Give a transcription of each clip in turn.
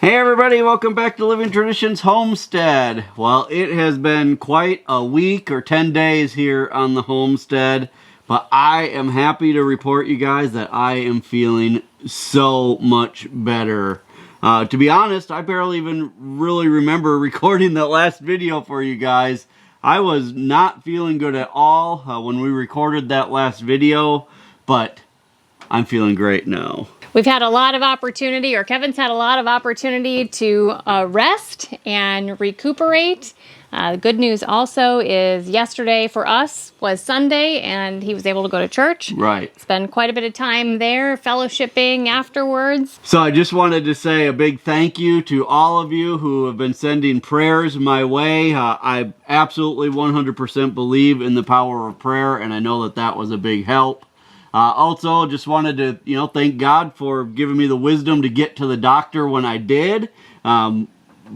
Hey everybody, welcome back to Living Traditions Homestead. Well, it has been quite a week or 10 days here on the homestead, but I am happy to report you guys that I am feeling so much better. To be honest, I barely even really remember recording that last video for you guys. I was not feeling good at all when we recorded that last video, but I'm feeling great now. We've had a lot of opportunity, or Kevin's had a lot of opportunity to rest and recuperate. The good news also is yesterday for us was Sunday and he was able to go to church. Right. Spend quite a bit of time there, fellowshipping afterwards. So I just wanted to say a big thank you to all of you who have been sending prayers my way. I absolutely 100% believe in the power of prayer, and I know that that was a big help. Also, just wanted to, thank God for giving me the wisdom to get to the doctor when I did.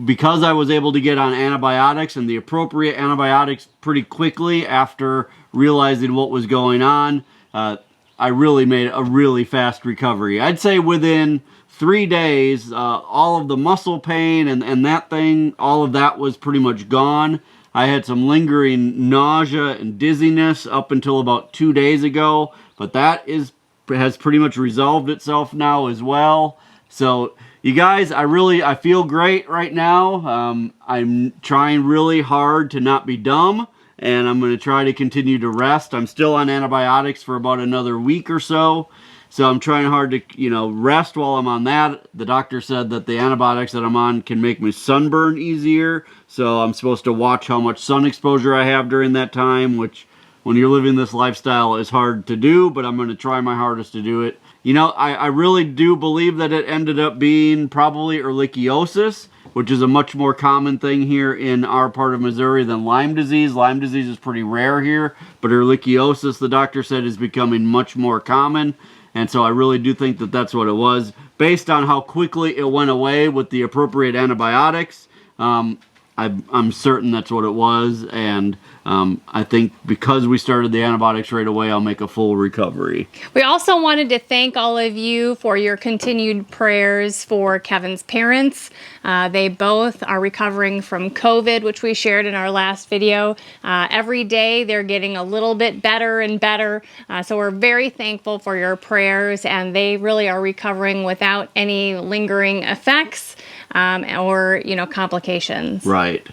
Because I was able to get on antibiotics and the appropriate antibiotics pretty quickly after realizing what was going on, I really made a really fast recovery. I'd say within 3 days, all of the muscle pain and that thing, all of that was pretty much gone. I had some lingering nausea and dizziness up until about 2 days ago, but that has pretty much resolved itself now as well. So you guys, I feel great right now. I'm trying really hard to not be dumb, and I'm going to try to continue to rest. I'm still on antibiotics for about another week or so. So I'm trying hard to, rest while I'm on that. The doctor said that the antibiotics that I'm on can make me sunburn easier. So I'm supposed to watch how much sun exposure I have during that time, which when you're living this lifestyle is hard to do, but I'm going to try my hardest to do it. I really do believe that it ended up being probably ehrlichiosis, which is a much more common thing here in our part of Missouri than Lyme disease. Lyme disease is pretty rare here, but ehrlichiosis, the doctor said, is becoming much more common. And so I really do think that that's what it was. Based on how quickly it went away with the appropriate antibiotics, I'm certain that's what it was. And I think because we started the antibiotics right away, I'll make a full recovery. We also wanted to thank all of you for your continued prayers for Kevin's parents. They both are recovering from COVID, which we shared in our last video. Every day they're getting a little bit better and better. So we're very thankful for your prayers, and they really are recovering without any lingering effects or complications. Right.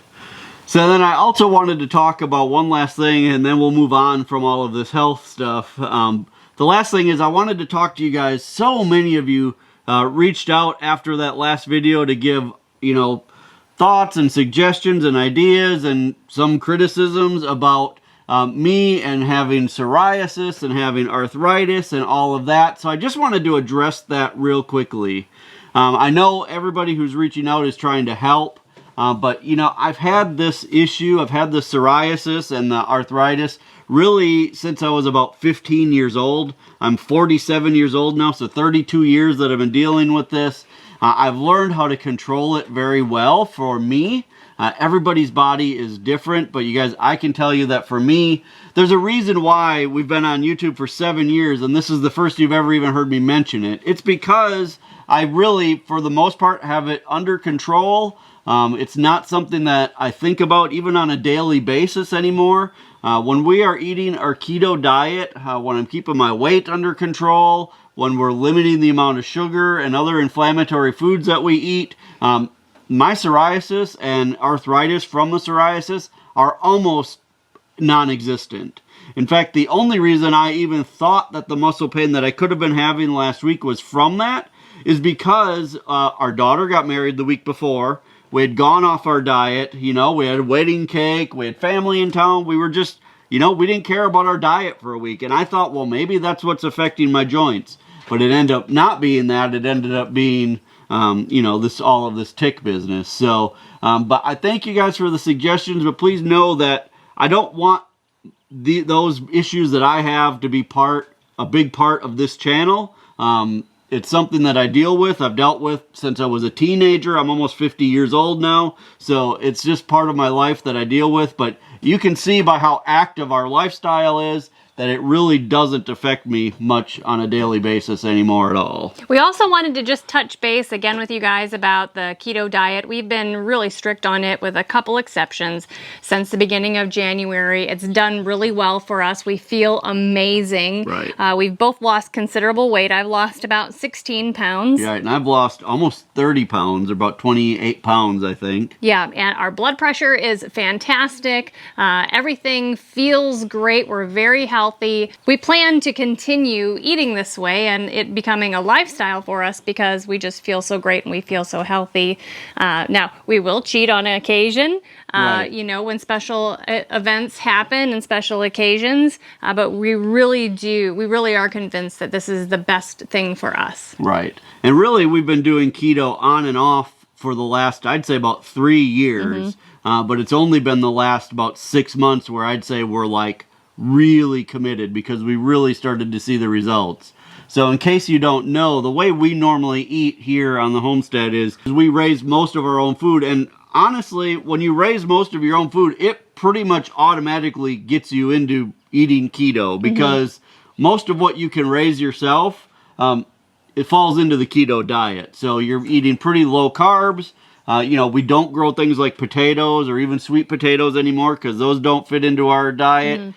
So then I also wanted to talk about one last thing, and then we'll move on from all of this health stuff. The last thing is I wanted to talk to you guys. So many of you reached out after that last video to give, thoughts and suggestions and ideas and some criticisms about me and having psoriasis and having arthritis and all of that. So I just wanted to address that real quickly. I know everybody who's reaching out is trying to help. But, I've had this issue, I've had the psoriasis and the arthritis really since I was about 15 years old. I'm 47 years old now, so 32 years that I've been dealing with this. I've learned how to control it very well for me. Everybody's body is different, but you guys, I can tell you that for me, there's a reason why we've been on YouTube for 7 years, and this is the first you've ever even heard me mention it. It's because I really, for the most part, have it under control. It's not something that I think about even on a daily basis anymore. When we are eating our keto diet, when I'm keeping my weight under control, when we're limiting the amount of sugar and other inflammatory foods that we eat, my psoriasis and arthritis from the psoriasis are almost non-existent. In fact, the only reason I even thought that the muscle pain that I could have been having last week was from that is because our daughter got married the week before. We had gone off our diet, we had a wedding cake, we had family in town, we were just, we didn't care about our diet for a week. And I thought, well, maybe that's what's affecting my joints. But it ended up not being that, it ended up being, all of this tick business. So, but I thank you guys for the suggestions, but please know that I don't want those issues that I have to be a big part of this channel. It's something that I deal with. I've dealt with since I was a teenager. I'm almost 50 years old now. So it's just part of my life that I deal with. But you can see by how active our lifestyle is that it really doesn't affect me much on a daily basis anymore at all. We also wanted to just touch base again with you guys about the keto diet. We've been really strict on it with a couple exceptions since the beginning of January. It's done really well for us. We feel amazing. Right. We've both lost considerable weight. I've lost about 16 pounds. Yeah, and I've lost almost 30 pounds, or about 28 pounds, I think. Yeah, and our blood pressure is fantastic. Everything feels great. We're very healthy. We plan to continue eating this way and it becoming a lifestyle for us because we just feel so great and we feel so healthy. Now, we will cheat on occasion, Right. you know, when special events happen and special occasions, but we really are convinced that this is the best thing for us. Right. And really, we've been doing keto on and off for the last, I'd say, about 3 years. But it's only been the last about 6 months where I'd say we're like really committed because we really started to see the results. So in case you don't know, the way we normally eat here on the homestead is we raise most of our own food. And honestly, when you raise most of your own food, it pretty much automatically gets you into eating keto because most of what you can raise yourself, it falls into the keto diet. So you're eating pretty low carbs. You know, we don't grow things like potatoes or even sweet potatoes anymore because those don't fit into our diet.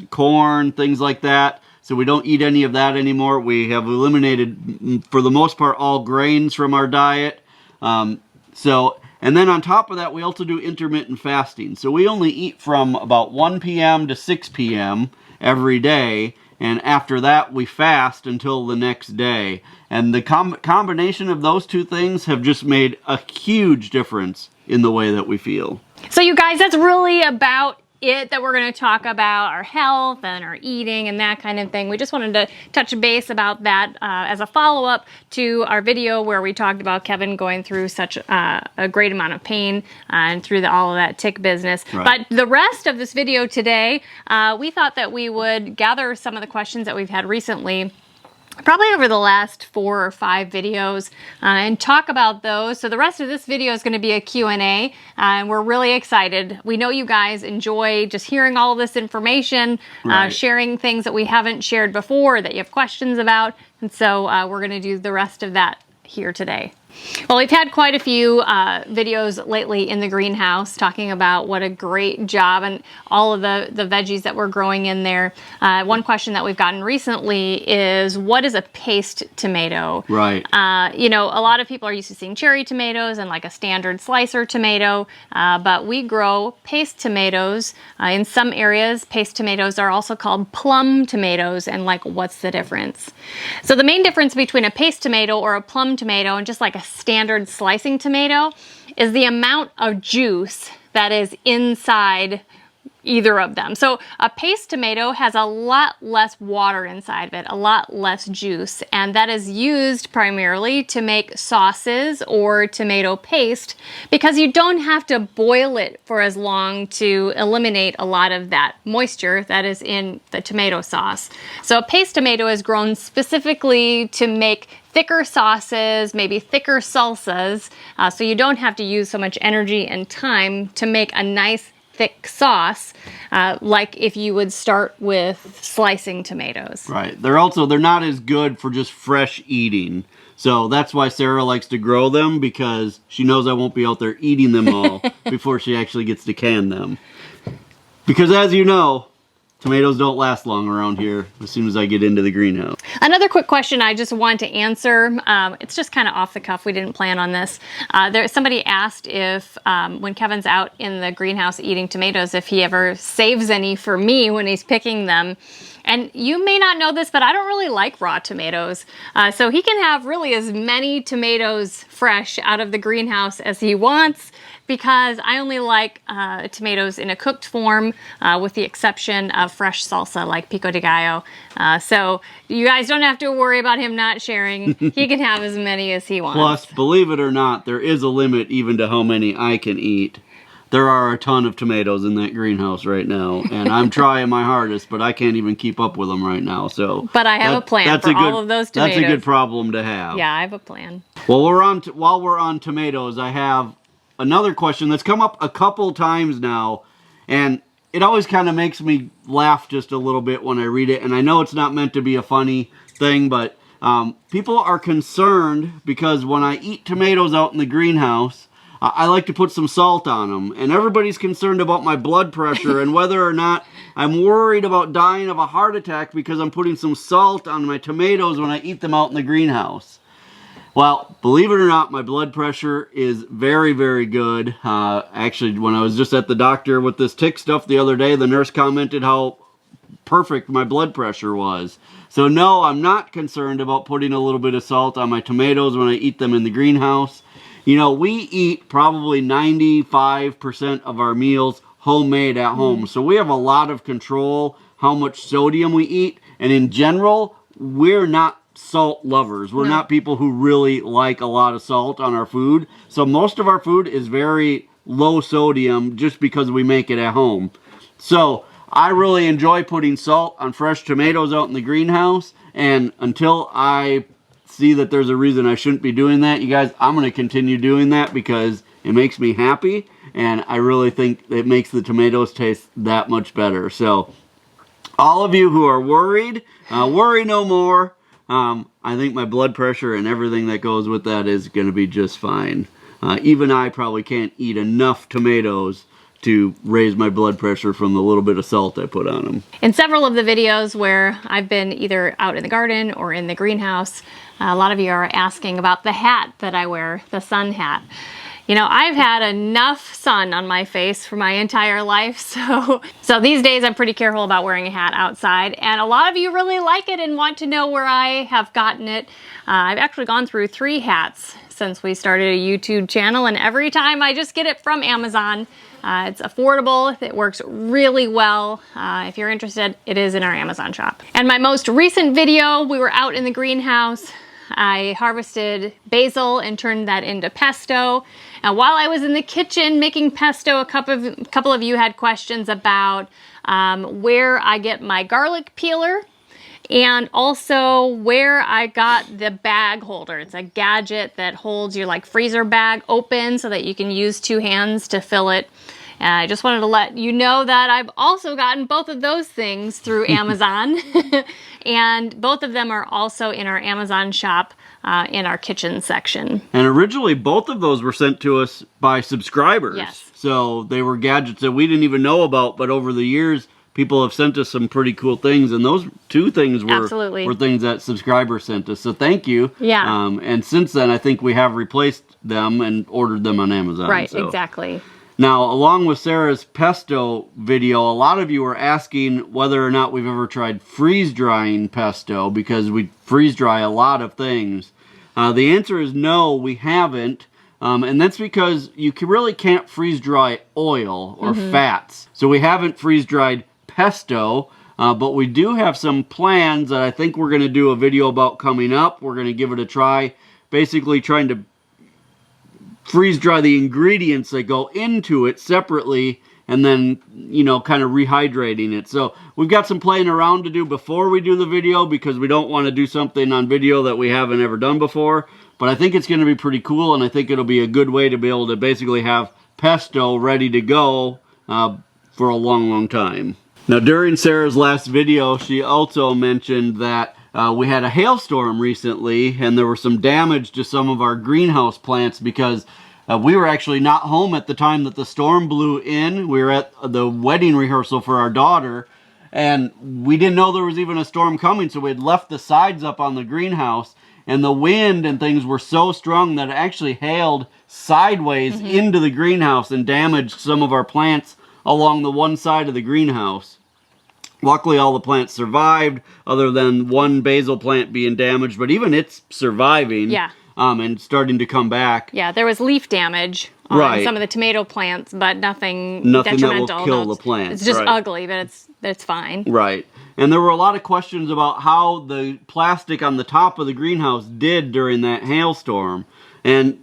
Corn, things like that. So we don't eat any of that anymore. We have eliminated, for the most part, all grains from our diet. And then on top of that, we also do intermittent fasting. So we only eat from about 1 p.m. to 6 p.m. every day. And after that, we fast until the next day. And the combination of those two things have just made a huge difference in the way that we feel. So you guys, that's really about it that we're going to talk about, our health and our eating and that kind of thing. We just wanted to touch base about that as a follow-up to our video where we talked about Kevin going through such a great amount of pain and through all of that tick business. Right. But the rest of this video today, we thought that we would gather some of the questions that we've had recently, probably over the last 4 or 5 videos, and talk about those. So the rest of this video is going to be a Q&A, and we're really excited. We know you guys enjoy just hearing all of this information, Right. sharing things that we haven't shared before that you have questions about, and so we're going to do the rest of that here today. Well, we've had quite a few videos lately in the greenhouse talking about what a great job and all of the veggies that we're growing in there. One question that we've gotten recently is, what is a paste tomato? Right. You know, a lot of people are used to seeing cherry tomatoes and like a standard slicer tomato, but we grow paste tomatoes. In some areas, paste tomatoes are also called plum tomatoes, and like, what's the difference? So the main difference between a paste tomato or a plum tomato and just like a standard slicing tomato is the amount of juice that is inside either of them. So a paste tomato has a lot less water inside of it, a lot less juice, and that is used primarily to make sauces or tomato paste because you don't have to boil it for as long to eliminate a lot of that moisture that is in the tomato sauce. So a paste tomato is grown specifically to make thicker sauces, maybe thicker salsas, so you don't have to use so much energy and time to make a nice thick sauce, like if you would start with slicing tomatoes. Right. They're not as good for just fresh eating. So that's why Sarah likes to grow them, because she knows I won't be out there eating them all before she actually gets to can them. Because as you know, tomatoes don't last long around here as soon as I get into the greenhouse. Another quick question I just want to answer. It's just kind of off the cuff. We didn't plan on this. Somebody asked if when Kevin's out in the greenhouse eating tomatoes, if he ever saves any for me when he's picking them. And you may not know this, but I don't really like raw tomatoes. So he can have really as many tomatoes fresh out of the greenhouse as he wants, because I only like tomatoes in a cooked form, with the exception of fresh salsa like pico de gallo. So you guys don't have to worry about him not sharing. He can have as many as he wants. Plus, believe it or not, there is a limit even to how many I can eat. There are a ton of tomatoes in that greenhouse right now, and I'm trying my hardest, but I can't even keep up with them right now. So, but I have a plan for all of those tomatoes. That's a good problem to have. Yeah, I have a plan. Well, while we're on tomatoes, I have another question that's come up a couple times now, and it always kind of makes me laugh just a little bit when I read it. And I know it's not meant to be a funny thing, but people are concerned because when I eat tomatoes out in the greenhouse, I like to put some salt on them. And everybody's concerned about my blood pressure and whether or not I'm worried about dying of a heart attack because I'm putting some salt on my tomatoes when I eat them out in the greenhouse. Well, believe it or not, my blood pressure is very, very good. Actually, when I was just at the doctor with this tick stuff the other day, the nurse commented how perfect my blood pressure was. So no, I'm not concerned about putting a little bit of salt on my tomatoes when I eat them in the greenhouse. You know, we eat probably 95% of our meals homemade at home. So we have a lot of control how much sodium we eat. And in general, we're not salt lovers. We're not people who really like a lot of salt on our food. So most of our food is very low sodium just because we make it at home. So I really enjoy putting salt on fresh tomatoes out in the greenhouse. And until I see that there's a reason I shouldn't be doing that, you guys, I'm going to continue doing that because it makes me happy. And I really think it makes the tomatoes taste that much better. So all of you who are worried, worry no more. I think my blood pressure and everything that goes with that is going to be just fine. Even I probably can't eat enough tomatoes to raise my blood pressure from the little bit of salt I put on them. In several of the videos where I've been either out in the garden or in the greenhouse, a lot of you are asking about the hat that I wear, the sun hat. You know, I've had enough sun on my face for my entire life, so these days I'm pretty careful about wearing a hat outside, and a lot of you really like it and want to know where I have gotten it. I've actually gone through 3 hats since we started a YouTube channel, and every time I just get it from Amazon. It's affordable, it works really well. If you're interested, it is in our Amazon shop. And my most recent video, we were out in the greenhouse. I harvested basil and turned that into pesto. And while I was in the kitchen making pesto, a couple of you had questions about where I get my garlic peeler and also where I got the bag holder. It's a gadget that holds your like freezer bag open so that you can use 2 hands to fill it. And I just wanted to let you know that I've also gotten both of those things through Amazon. And both of them are also in our Amazon shop in our kitchen section. And originally, both of those were sent to us by subscribers. Yes. So they were gadgets that we didn't even know about, but over the years, people have sent us some pretty cool things. And those 2 things were things that subscribers sent us. So thank you. Yeah. And since then, I think we have replaced them and ordered them on Amazon. Right, exactly. Now, along with Sarah's pesto video, a lot of you are asking whether or not we've ever tried freeze-drying pesto, because we freeze-dry a lot of things. The answer is no, we haven't, and that's because you really can't freeze-dry oil or fats. So we haven't freeze-dried pesto, but we do have some plans that I think we're going to do a video about coming up. We're going to give it a try, basically trying to freeze dry the ingredients that go into it separately and then, you know, kind of rehydrating it. So we've got some playing around to do before we do the video because we don't want to do something on video that we haven't ever done before. But I think it's going to be pretty cool, and I think it'll be a good way to be able to basically have pesto ready to go for a long, long time. Now, during Sarah's last video, she also mentioned that we had a hailstorm recently, and there was some damage to some of our greenhouse plants because we were actually not home at the time that the storm blew in. We were at the wedding rehearsal for our daughter, and we didn't know there was even a storm coming, so we had left the sides up on the greenhouse, and the wind and things were so strong that it actually hailed sideways into the greenhouse and damaged some of our plants along the one side of the greenhouse. Luckily, all the plants survived, other than one basil plant being damaged, but even it's surviving. Yeah. And starting to come back. Yeah, there was leaf damage on some of the tomato plants, but nothing detrimental. That will kill the plants. It's just ugly, but it's fine. Right. And there were a lot of questions about how the plastic on the top of the greenhouse did during that hailstorm. And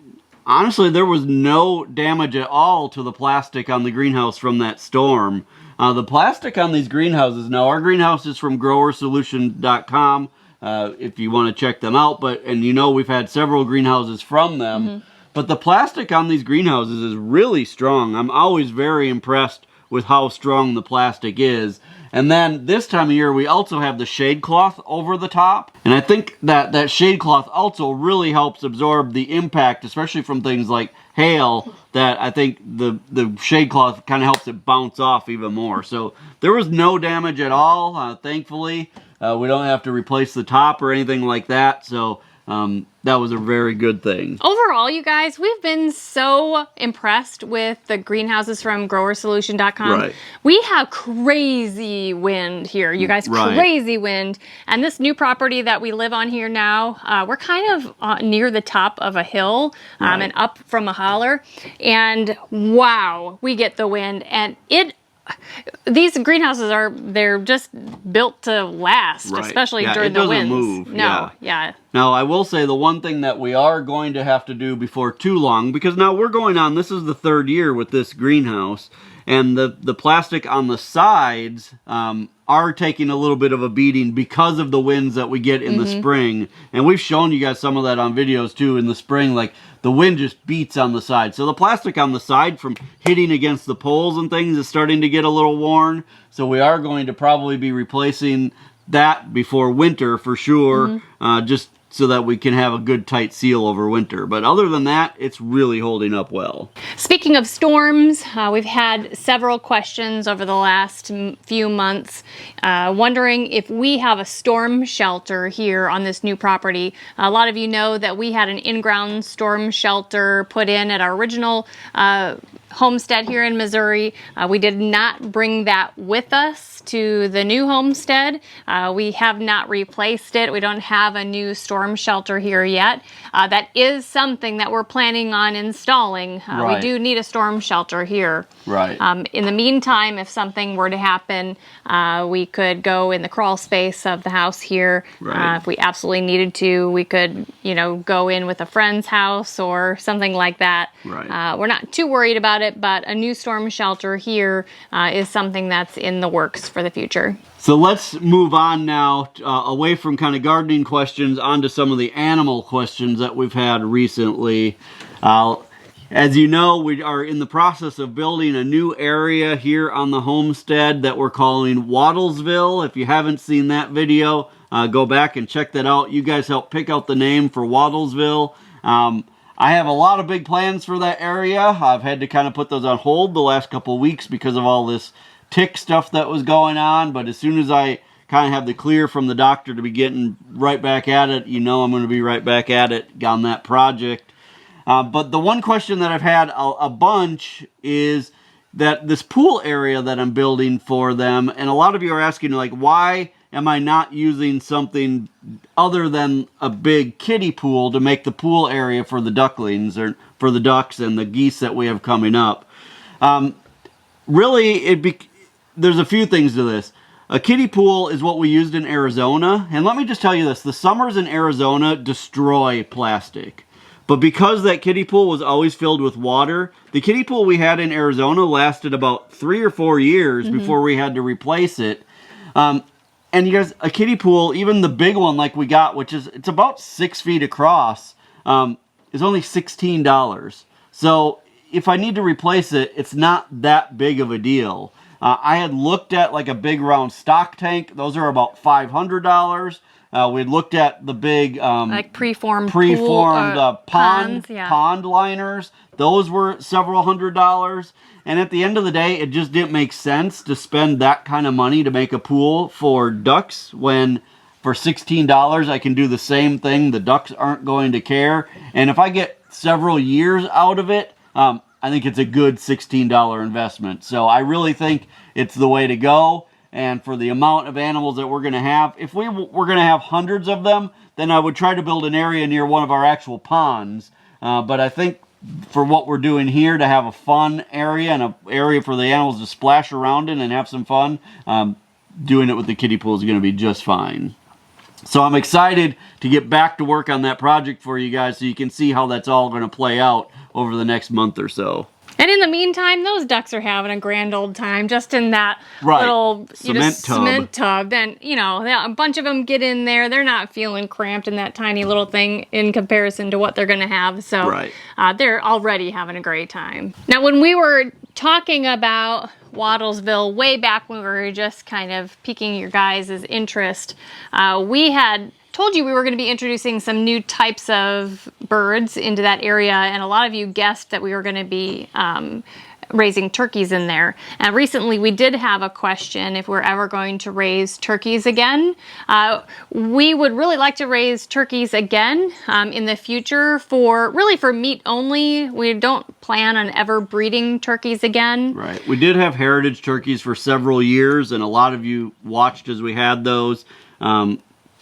honestly, there was no damage at all to the plastic on the greenhouse from that storm. The plastic on these greenhouses, now our greenhouse is from growersolution.com. If you want to check them out, and you know we've had several greenhouses from them, but the plastic on these greenhouses is really strong. I'm always very impressed with how strong the plastic is. And then this time of year, we also have the shade cloth over the top. And I think that shade cloth also really helps absorb the impact, especially from things like hail, that I think the shade cloth kind of helps it bounce off even more. So there was no damage at all, thankfully. We don't have to replace the top or anything like that. So that was a very good thing. Overall, you guys, we've been so impressed with the greenhouses from growersolution.com. Right. We have crazy wind here, you guys, crazy wind. And this new property that we live on here now, we're kind of near the top of a hill and up from a holler. And wow, we get the wind, and these greenhouses they're just built to last, especially during the winds. Move. No, Now, I will say the one thing that we are going to have to do before too long, because now we're going on, this is the 3rd year with this greenhouse, and the plastic on the sides are taking a little bit of a beating because of the winds that we get in the spring. And we've shown you guys some of that on videos too in the spring, like the wind just beats on the side. So the plastic on the side from hitting against the poles and things is starting to get a little worn. So we are going to probably be replacing that before winter for sure, just so that we can have a good tight seal over winter. But other than that, it's really holding up well. Speaking of storms, we've had several questions over the last few months wondering if we have a storm shelter here on this new property. A lot of you know that we had an in-ground storm shelter put in at our original homestead here in Missouri. We did not bring that with us to the new homestead. We have not replaced it. We don't have a new storm shelter here yet. That is something that we're planning on installing. We do need a storm shelter here. In the meantime, if something were to happen, we could go in the crawl space of the house here. If we absolutely needed to, we could, go in with a friend's house or something like that. We're not too worried about it, but a new storm shelter here is something that's in the works for the future. So let's move on now away from kind of gardening questions onto some of the animal questions that we've had recently. As you know, we are in the process of building a new area here on the homestead that we're calling Wattlesville. If you haven't seen that video, go back and check that out. You guys helped pick out the name for Wattlesville. I have a lot of big plans for that area. I've had to kind of put those on hold the last couple of weeks because of all this tick stuff that was going on. But as soon as I kind of have the clear from the doctor to be getting right back at it, I'm going to be right back at it on that project. But the one question that I've had a bunch is that this pool area that I'm building for them, and a lot of you are asking, like, why am I not using something other than a big kiddie pool to make the pool area for the ducklings or for the ducks and the geese that we have coming up? Really, there's a few things to this. A kiddie pool is what we used in Arizona, and let me just tell you this, the summers in Arizona destroy plastic. But because that kiddie pool was always filled with water, the kiddie pool we had in Arizona lasted about 3 or 4 years before we had to replace it. And you guys, a kiddie pool, even the big one like we got, it's about 6 feet across, is only $16. So if I need to replace it, it's not that big of a deal. I had looked at like a big round stock tank. Those are about $500. We had looked at the big like preformed pond liners. Those were several $100s. And at the end of the day, it just didn't make sense to spend that kind of money to make a pool for ducks when for $16 I can do the same thing. The ducks aren't going to care. And if I get several years out of it, I think it's a good $16 investment. So I really think it's the way to go. And for the amount of animals that we're going to have, if we were going to have hundreds of them, then I would try to build an area near one of our actual ponds. But I think for what we're doing here, to have a fun area and an area for the animals to splash around in and have some fun, doing it with the kiddie pool is going to be just fine. So I'm excited to get back to work on that project for you guys so you can see how that's all going to play out over the next month or so. And in the meantime, those ducks are having a grand old time just in that little cement tub. And, a bunch of them get in there. They're not feeling cramped in that tiny little thing in comparison to what they're going to have. So they're already having a great time. Now, when we were talking about Wattlesville way back when we were just kind of piquing your guys' interest, we had told you we were going to be introducing some new types of birds into that area, and a lot of you guessed that we were going to be raising turkeys in there. And recently we did have a question if we're ever going to raise turkeys again. We would really like to raise turkeys again in the future for meat only. We don't plan on ever breeding turkeys again. Right. We did have heritage turkeys for several years, and a lot of you watched as we had those.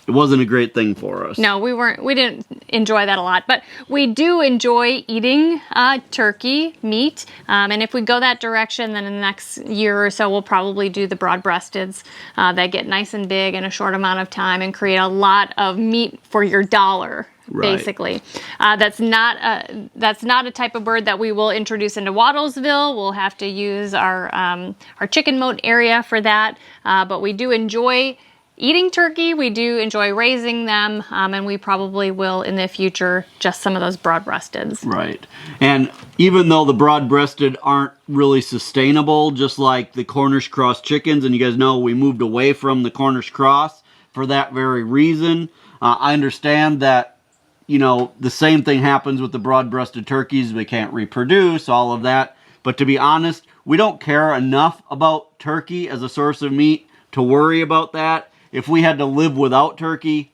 It wasn't a great thing for us. No, we didn't enjoy that a lot, but we do enjoy eating turkey meat. And if we go that direction, then in the next year or so, we'll probably do the broad-breasteds that get nice and big in a short amount of time and create a lot of meat for your dollar. Right. Basically, that's not a type of bird that we will introduce into Wattlesville. We'll have to use our chicken moat area for that. But we do enjoy eating turkey. We do enjoy raising them, and we probably will in the future just some of those broad-breasteds. Right. And even though the broad-breasted aren't really sustainable, just like the Cornish cross chickens, and you guys know we moved away from the Cornish cross for that very reason. I understand that, you know, the same thing happens with the broad-breasted turkeys. They can't reproduce, all of that. But to be honest, we don't care enough about turkey as a source of meat to worry about that. If we had to live without turkey,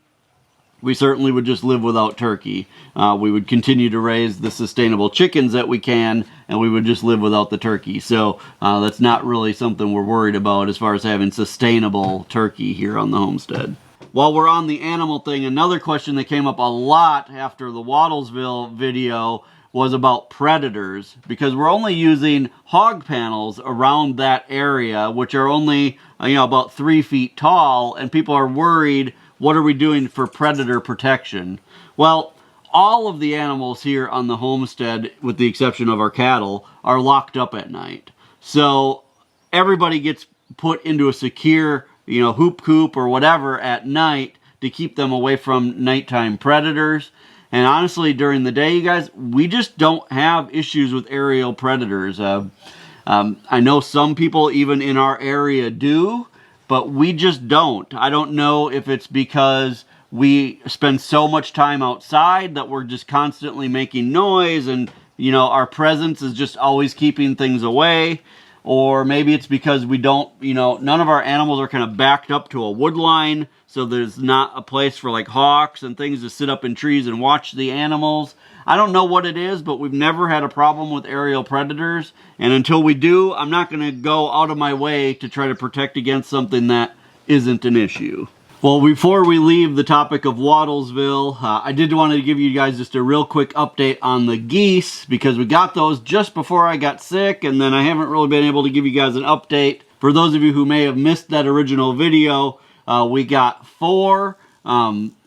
we certainly would just live without turkey. We would continue to raise the sustainable chickens that we can, and we would just live without the turkey. So that's not really something we're worried about as far as having sustainable turkey here on the homestead. While we're on the animal thing, another question that came up a lot after the Wattlesville video was about predators, because we're only using hog panels around that area, which are only about 3 feet tall, and people are worried, what are we doing for predator protection? Well, all of the animals here on the homestead, with the exception of our cattle, are locked up at night. So everybody gets put into a secure hoop coop or whatever at night to keep them away from nighttime predators. And honestly, during the day, you guys, we just don't have issues with aerial predators. I know some people even in our area do, but we just don't. I don't know if it's because we spend so much time outside that we're just constantly making noise and, our presence is just always keeping things away. Or maybe it's because we don't, none of our animals are kind of backed up to a wood line, so there's not a place for like hawks and things to sit up in trees and watch the animals. I don't know what it is, but we've never had a problem with aerial predators. And until we do, I'm not going to go out of my way to try to protect against something that isn't an issue. Well, before we leave the topic of Wattlesville, I did want to give you guys just a real quick update on the geese, because we got those just before I got sick, and then I haven't really been able to give you guys an update. For those of you who may have missed that original video, we got 4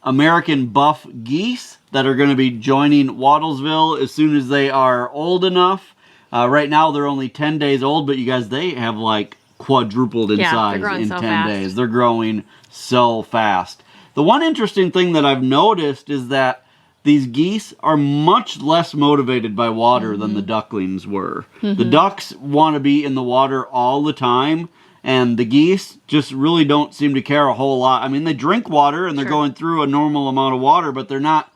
American buff geese that are going to be joining Wattlesville as soon as they are old enough. Right now they're only 10 days old, but you guys, they have like quadrupled in size in 10 days. They're growing so fast. The one interesting thing that I've noticed is that these geese are much less motivated by water than the ducklings were. The ducks want to be in the water all the time, and the geese just really don't seem to care a whole lot. I mean, they drink water and they're going through a normal amount of water, but they're not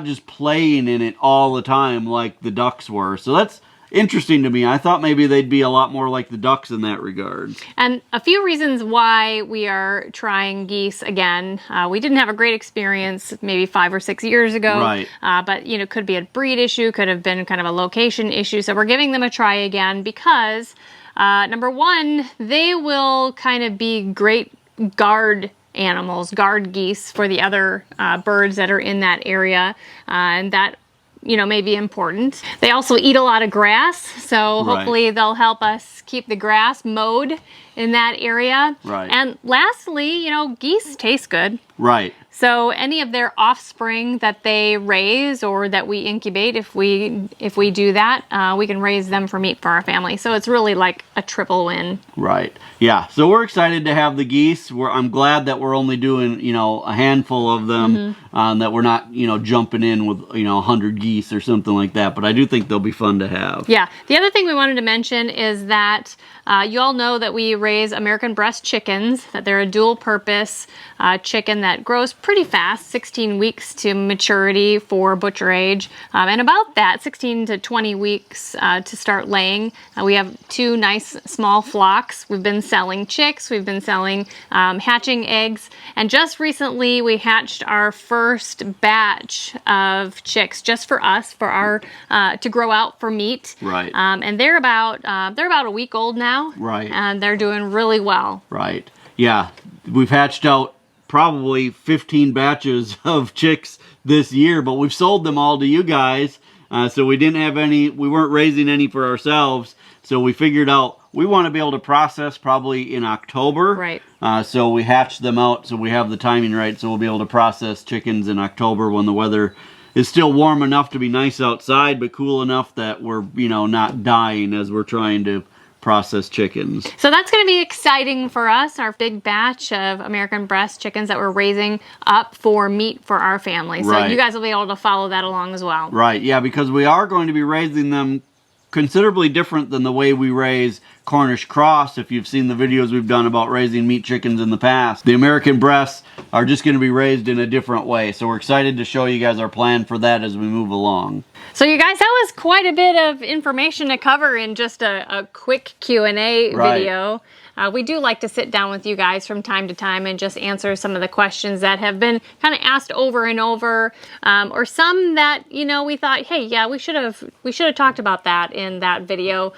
just playing in it all the time like the ducks were. So that's interesting to me. I thought maybe they'd be a lot more like the ducks in that regard. And a few reasons why we are trying geese again. We didn't have a great experience maybe 5 or 6 years ago. Right. But, could be a breed issue, could have been kind of a location issue. So we're giving them a try again because, number one, they will kind of be great guard animals, guard geese for the other birds that are in that area. And that may be important. They also eat a lot of grass, so hopefully they'll help us keep the grass mowed in that area. Right. And lastly, geese taste good. Right. So any of their offspring that they raise or that we incubate, if we do that, we can raise them for meat for our family. So it's really like a triple win. Right. Yeah. So we're excited to have the geese. I'm glad that we're only doing, a handful of them, that we're not, jumping in with, 100 geese or something like that. But I do think they'll be fun to have. Yeah. The other thing we wanted to mention is that you all know that we raise American breast chickens, that they're a dual purpose chicken that grows pretty fast, 16 weeks to maturity for butcher age, and about that, 16 to 20 weeks to start laying. We have 2 nice small flocks. We've been selling chicks, we've been selling hatching eggs, and just recently we hatched our first batch of chicks just for us, for our to grow out for meat. Right. And they're about a week old now. Right. And they're doing really well. Right. Yeah. We've hatched out probably 15 batches of chicks this year, but we've sold them all to you guys. So we weren't raising any for ourselves. So we figured out we want to be able to process probably in October. Right. So we hatched them out so we have the timing right. So we'll be able to process chickens in October when the weather is still warm enough to be nice outside, but cool enough that we're, not dying as we're trying to processed chickens. So that's going to be exciting for us, our big batch of American breast chickens that we're raising up for meat for our family. So Right. you guys will be able to follow that along as well. Right, yeah, because we are going to be raising them considerably different than the way we raise Cornish cross. If you've seen the videos we've done about raising meat chickens in the past, the American breasts are just going to be raised in a different way. So we're excited to show you guys our plan for that as we move along. So you guys, that was quite a bit of information to cover in just a quick Q&A Right. video. We do like to sit down with you guys from time to time and just answer some of the questions that have been kind of asked over and over, or some that, we thought, hey, yeah, we should have talked about that in that video.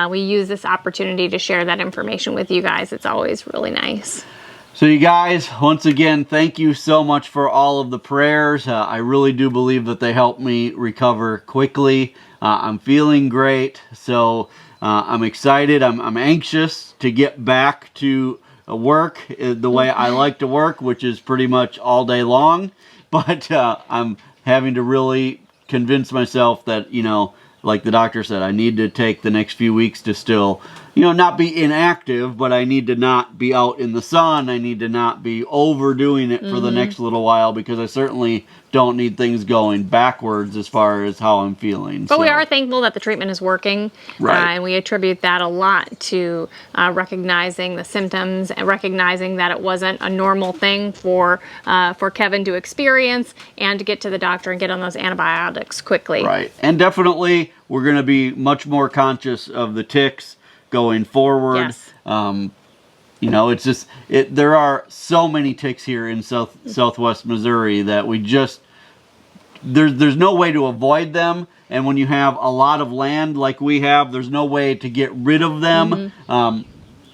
We use this opportunity to share that information with you guys. It's always really nice. So you guys, once again, thank you so much for all of the prayers. I really do believe that they helped me recover quickly. I'm feeling great, so I'm excited. I'm anxious to get back to work the way I like to work, which is pretty much all day long. But I'm having to really convince myself that, like the doctor said, I need to take the next few weeks to still, not be inactive, but I need to not be out in the sun. I need to not be overdoing it for the next little while, because I certainly don't need things going backwards as far as how I'm feeling. But we are thankful that the treatment is working, Right. And we attribute that a lot to recognizing the symptoms and recognizing that it wasn't a normal thing for Kevin to experience, and to get to the doctor and get on those antibiotics quickly. Right. And definitely we're going to be much more conscious of the ticks going forward. Yes. It's just, there are so many ticks here in southwest Missouri that we just, there's no way to avoid them. And when you have a lot of land like we have, there's no way to get rid of them.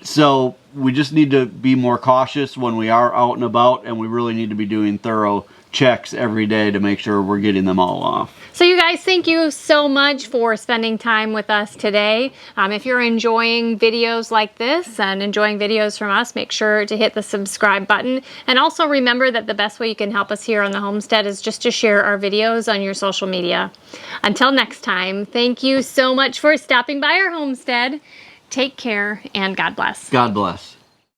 So we just need to be more cautious when we are out and about, and we really need to be doing thorough checks every day to make sure we're getting them all off. So you guys, thank you so much for spending time with us today. If you're enjoying videos like this and enjoying videos from us, make sure to hit the subscribe button. And also remember that the best way you can help us here on the homestead is just to share our videos on your social media. Until next time, thank you so much for stopping by our homestead. Take care and God bless. God bless.